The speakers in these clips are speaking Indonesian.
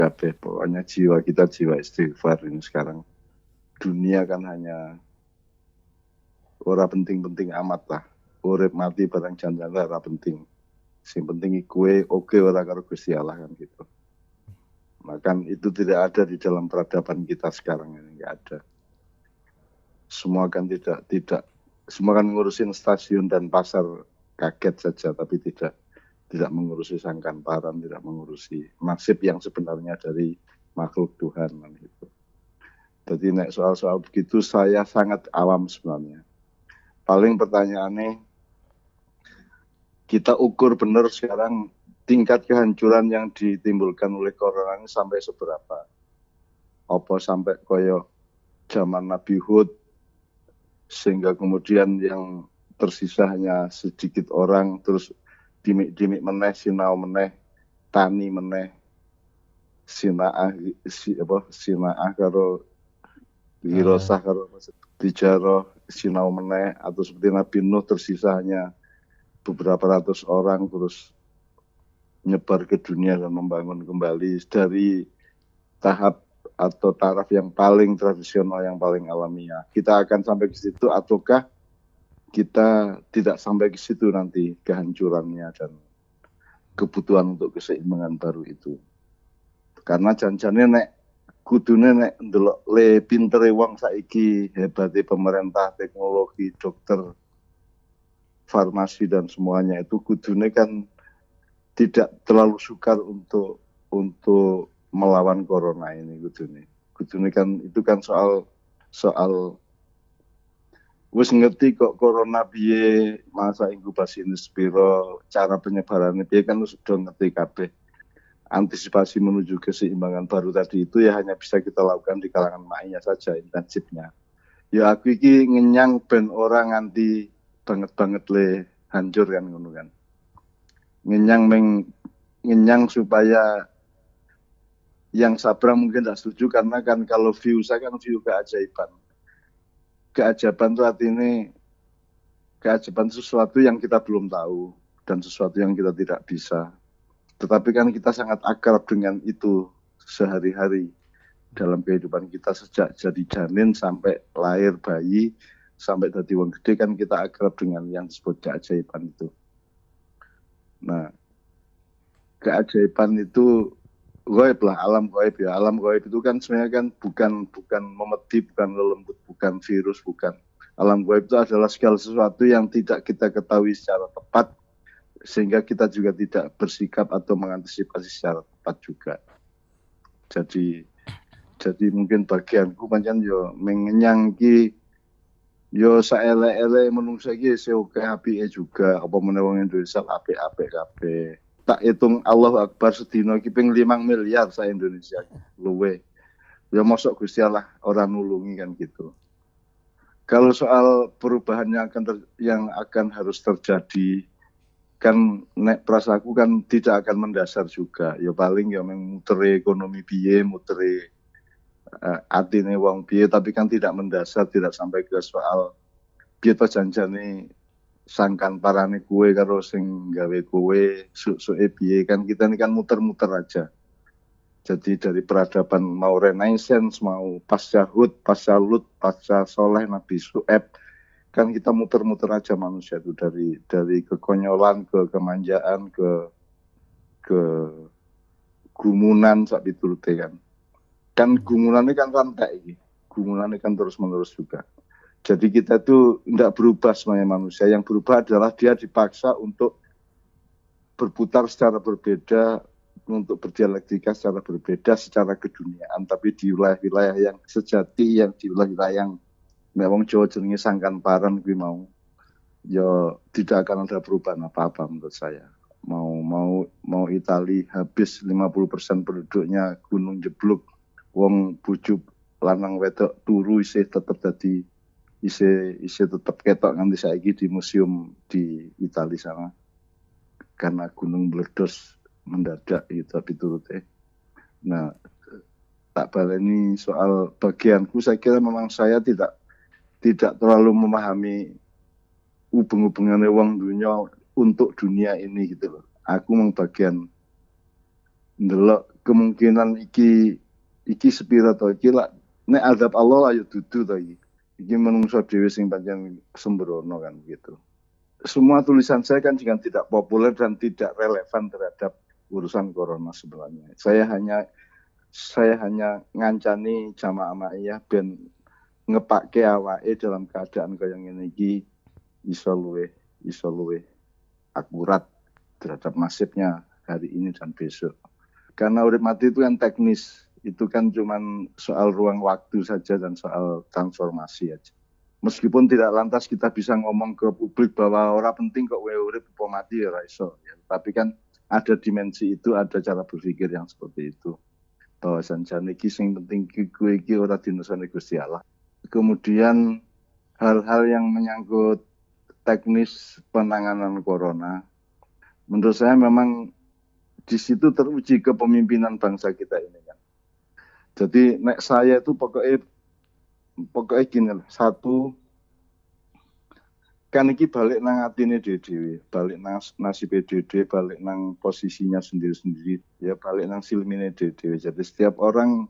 kabeh. Pokoknya jiwa kita jiwa istighfar ini sekarang. Dunia kan hanya ora penting-penting amat lah. Urip mati barang jangan ora penting. Sing penting kue oke ora karo Gusti Allah kan gitu. Makan itu tidak ada di dalam peradaban kita sekarang ini, nggak ada. Semua kan tidak semua kan ngurusin stasiun dan pasar kaget saja, tapi tidak mengurusi sangkan-paran, tidak mengurusi nasib yang sebenarnya dari makhluk Tuhan gitu. Jadi nek soal-soal begitu saya sangat awam sebenarnya. Paling pertanyaannya kita ukur benar sekarang tingkat kehancuran yang ditimbulkan oleh corona ini sampai seberapa? Apa sampai koyo zaman Nabi Hud sehingga kemudian yang tersisa hanya sedikit orang, terus dimik-dimik meneh, sinau meneh, tani meneh, sinaah karo wirosah karo tijaroh sinau meneh, atau seperti Nabi Nuh tersisa hanya beberapa ratus orang terus nyebar ke dunia dan membangun kembali dari tahap atau taraf yang paling tradisional, yang paling alamiah. Kita akan sampai ke situ ataukah kita tidak sampai ke situ nanti kehancurannya dan kebutuhan untuk keseimbangan baru itu. Karena janjane nek kudune nek ndelok le pintere wong saiki, hebate pemerintah, teknologi, dokter, farmasi dan semuanya itu kudune kan tidak terlalu sukar untuk melawan corona ini kudune. Kudune kan itu kan soal wis ngerti kok corona piye, masa inkubasi ini sepiro, cara penyebarannya piye kan sudah ngerti kabeh. Antisipasi menuju keseimbangan baru tadi itu ya hanya bisa kita lakukan di kalangan maknya saja intensifnya. Ya aku iki ngenyang ben orang nganti banget le hancur kan ngono kan. Ngenyang supaya yang sabrang mungkin tidak setuju karena kan kalau view saya kan view keajaiban. Keajaiban itu artinya keajaiban sesuatu yang kita belum tahu dan sesuatu yang kita tidak bisa. Tetapi kan kita sangat akrab dengan itu sehari-hari dalam kehidupan kita sejak jadi janin sampai lahir bayi sampai jadi wong gede kan kita akrab dengan yang disebut keajaiban itu. Nah, keajaiban itu gaib lah, alam gaib ya. Alam gaib itu kan sebenarnya kan bukan memedi, bukan lelembut, bukan virus, bukan. Alam gaib itu adalah segala sesuatu yang tidak kita ketahui secara tepat sehingga kita juga tidak bersikap atau mengantisipasi secara tepat juga. Jadi mungkin bagianku pancen yo mengenyang ki yo saelek-elek menungso iki seoke apike juga apa meneh wong Indonesia apik-apik kabeh. Tak hitung Allahu Akbar sedina iki ping 5 miliar sa Indonesia luwe. Ya mosok Gusti Allah ora nulungi kan gitu. Kalau soal perubahan yang akan harus terjadi kan nek prasaku kan tidak akan mendasar juga. Ya paling ya mutere ekonomi piye, mutere atine wong piye, tapi kan tidak mendasar, tidak sampai ke soal piye to janjane sangkan parane kue karo sing gawe kue suke piye kan kita ini kan muter-muter aja. Jadi dari peradaban mau Renaissance, mau pasca Hud, pasca Lut, pasca Soleh, Nabi Su'eb, kan kita muter-muter aja manusia itu dari kekonyolan ke kemanjaan ke gumunan sak piturute kan. Kan gumunannya kan rantai iki. Gumunannya kan terus-menerus juga. Jadi kita tuh tidak berubah sebagai manusia. Yang berubah adalah dia dipaksa untuk berputar secara berbeda, untuk berdialektika secara berbeda, secara keduniaan. Tapi di wilayah-wilayah yang sejati, yang di wilayah yang memang Jawa jenenge sangkan paran kuwi mau, ya tidak akan ada perubahan apa-apa menurut saya. Mau Itali habis 50% penduduknya gunung jeblok, wong bujuk lanang wedok turu isih tetap dadi isih tetap ketok nganti saiki di museum di Italia sana karena gunung meledos mendadak itu piturute. Nah, tak baleni soal bagianku saya kira memang saya tidak terlalu memahami hubung-hubungannya wong dunia untuk dunia ini gitu loh. Aku memang bagian ndelok kemungkinan iki sepira to iki lak nek azab Allah ayo dudu to iki. Iki menungso dhewe sing pancen sembrono kan gitu. Semua tulisan saya kan juga tidak populer dan tidak relevan terhadap urusan corona sebenarnya. Saya hanya ngancani jamaah ma'iyah ben ngepake awake dalam keadaan kaya ngene iki iso luwih akurat terhadap nasibnya hari ini dan besok. Karena urip mati itu kan teknis, itu kan cuman soal ruang waktu saja dan soal transformasi aja. Meskipun tidak lantas kita bisa ngomong ke publik bahwa orang penting kok urip apa mati ya iso. Ya. Tapi kan ada dimensi itu, ada cara berpikir yang seperti itu. Bahwa sanjane iki sing penting kowe iki ora dinesane Gusti Allah. Kemudian hal-hal yang menyangkut teknis penanganan corona, menurut saya memang di situ teruji kepemimpinan bangsa kita ini kan. Jadi nek saya itu pokoknya gini, satu kan iki balik nang atine dhewe, balik nang nasibe dhewe, balik nang posisinya sendiri-sendiri, ya balik nang silmine dhewe. Jadi setiap orang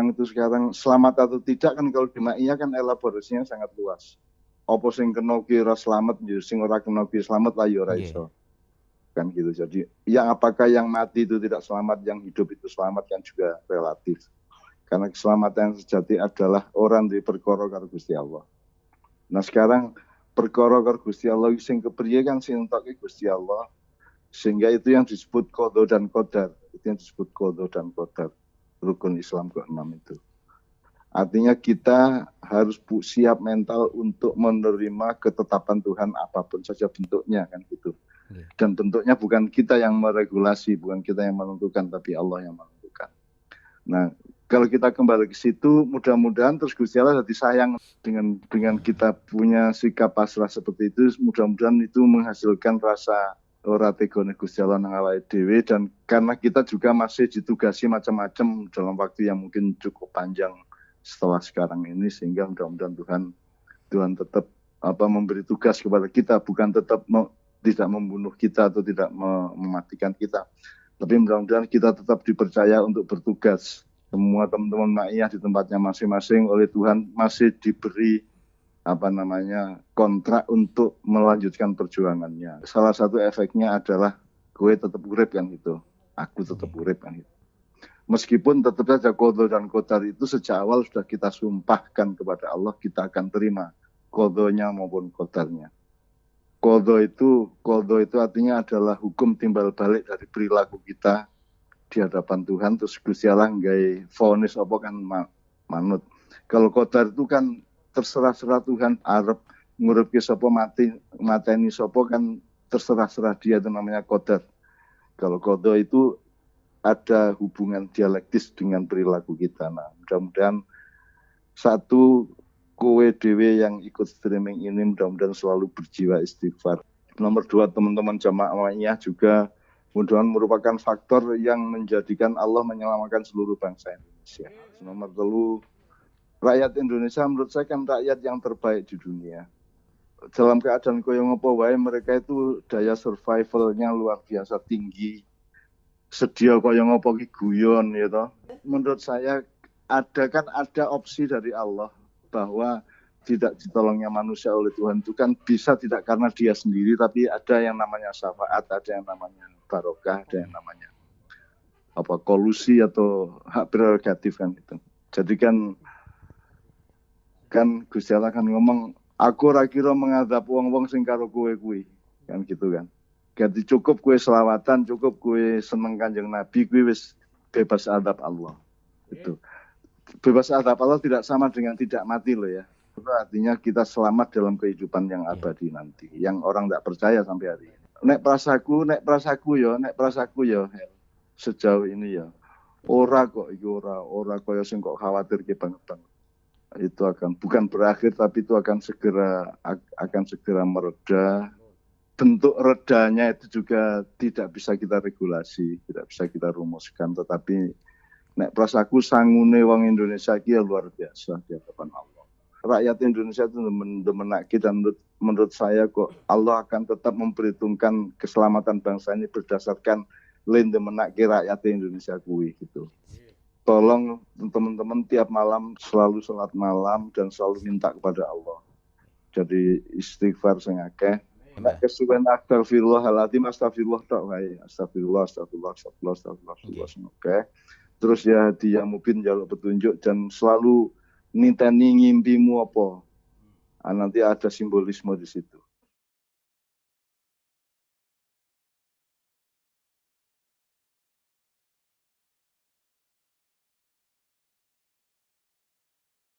itu sekarang selamat atau tidak kan kalau di Ma'iyah kan elaborasinya sangat luas. Apa sing kena kira selamat, sing ora kena kira selamat lah ya ora iso. Kan gitu. Jadi yang apakah yang mati itu tidak selamat, yang hidup itu selamat kan juga relatif. Karena keselamatan yang sejati adalah orang di perkara karo Gusti Allah. Nah sekarang perkara karo Gusti Allah sing kepriye kan sing entoke Gusti Allah. Sehingga itu yang disebut qadha dan qadar. Itu yang disebut qadha dan qadar. Rukun Islam ke-6 itu. Artinya kita harus siap mental untuk menerima ketetapan Tuhan apapun saja bentuknya kan gitu. Dan bentuknya bukan kita yang meregulasi, bukan kita yang menentukan, tapi Allah yang menentukan. Nah, kalau kita kembali ke situ, mudah-mudahan terus Gusti Allah jadi sayang dengan kita punya sikap pasrah seperti itu, mudah-mudahan itu menghasilkan rasa ora tegone Gusti Allah nang awake dhewe, dan karena kita juga masih ditugasi macam-macam dalam waktu yang mungkin cukup panjang setelah sekarang ini, sehingga mudah-mudahan Tuhan tetap memberi tugas kepada kita, bukan tetap tidak membunuh kita atau tidak mematikan kita, tapi mudah-mudahan kita tetap dipercaya untuk bertugas. Semua teman-teman Ma'iyah di tempatnya masing-masing oleh Tuhan masih diberi kontrak untuk melanjutkan perjuangannya. Salah satu efeknya adalah gue tetap urip kan gitu. Aku tetap urip kan gitu. Meskipun tetap saja qadha dan qadar itu sejak awal sudah kita sumpahkan kepada Allah, kita akan terima qadhanya maupun qadarnya. Qadha itu artinya adalah hukum timbal balik dari perilaku kita di hadapan Tuhan, terus Gusti Allah nggawe vonis apa kan manut. Kalau qadar itu kan terserah Tuhan arep ngurupke sapa mateni sapa kan terserah dia, itu namanya qadar. Kalau qadha itu ada hubungan dialektis dengan perilaku kita. Nah, mudah-mudahan satu kowe dhewe yang ikut streaming ini mudah-mudahan selalu berjiwa istighfar. Nomor 2, teman-teman jamaah Ma'iyah juga mudah-mudahan merupakan faktor yang menjadikan Allah menyelamatkan seluruh bangsa Indonesia. Nomor 3, rakyat Indonesia menurut saya kan rakyat yang terbaik di dunia. Dalam keadaan koyo ngopo wae mereka itu daya survivalnya luar biasa tinggi. Sedia koyo ngopo ki guyon ya toh. Menurut saya ada opsi dari Allah bahwa tidak ditolongnya manusia oleh Tuhan itu kan bisa tidak karena dia sendiri, tapi ada yang namanya syafaat, ada yang namanya barokah, ada yang namanya kolusi atau hak prerogatif kan itu. Jadi kan Gusti Allah kan ngomong, aku ora kira mengadab wong-wong sing karo kowe kuwi, kan gitu kan. Jadi cukup kowe selawatan, cukup kowe seneng Kanjeng Nabi, kowe wis bebas adab Allah. Itu. Bebas adab Allah tidak sama dengan tidak mati loh ya. Itu artinya kita selamat dalam kehidupan yang abadi nanti, yang orang tidak percaya sampai hari ini. Nek prasaku yo sejauh ini ya. Ora kok iki ora kaya sing kok khawatir ki banget. Itu bukan berakhir, tapi itu akan segera mereda. Bentuk redanya itu juga tidak bisa kita regulasi, tidak bisa kita rumuskan, tetapi nek prasaku sangune wong Indonesia ki luar biasa di hadapan Allah. Rakyat Indonesia itu menakjub, dan menurut saya kok Allah akan tetap memperhitungkan keselamatan bangsa ini berdasarkan lain demenake rakyat Indonesia kuwi gitu. Tolong teman-teman tiap malam selalu sholat malam dan selalu minta kepada Allah. Jadi istighfar sing akeh. Nek kesuwen astagfirullahaladzim, astagfirullah tok wae. Astagfirullah. Oke. Terus ya dia mungkin jaluk petunjuk dan selalu niteni ngimpimu apa. Nanti ada simbolisme di situ.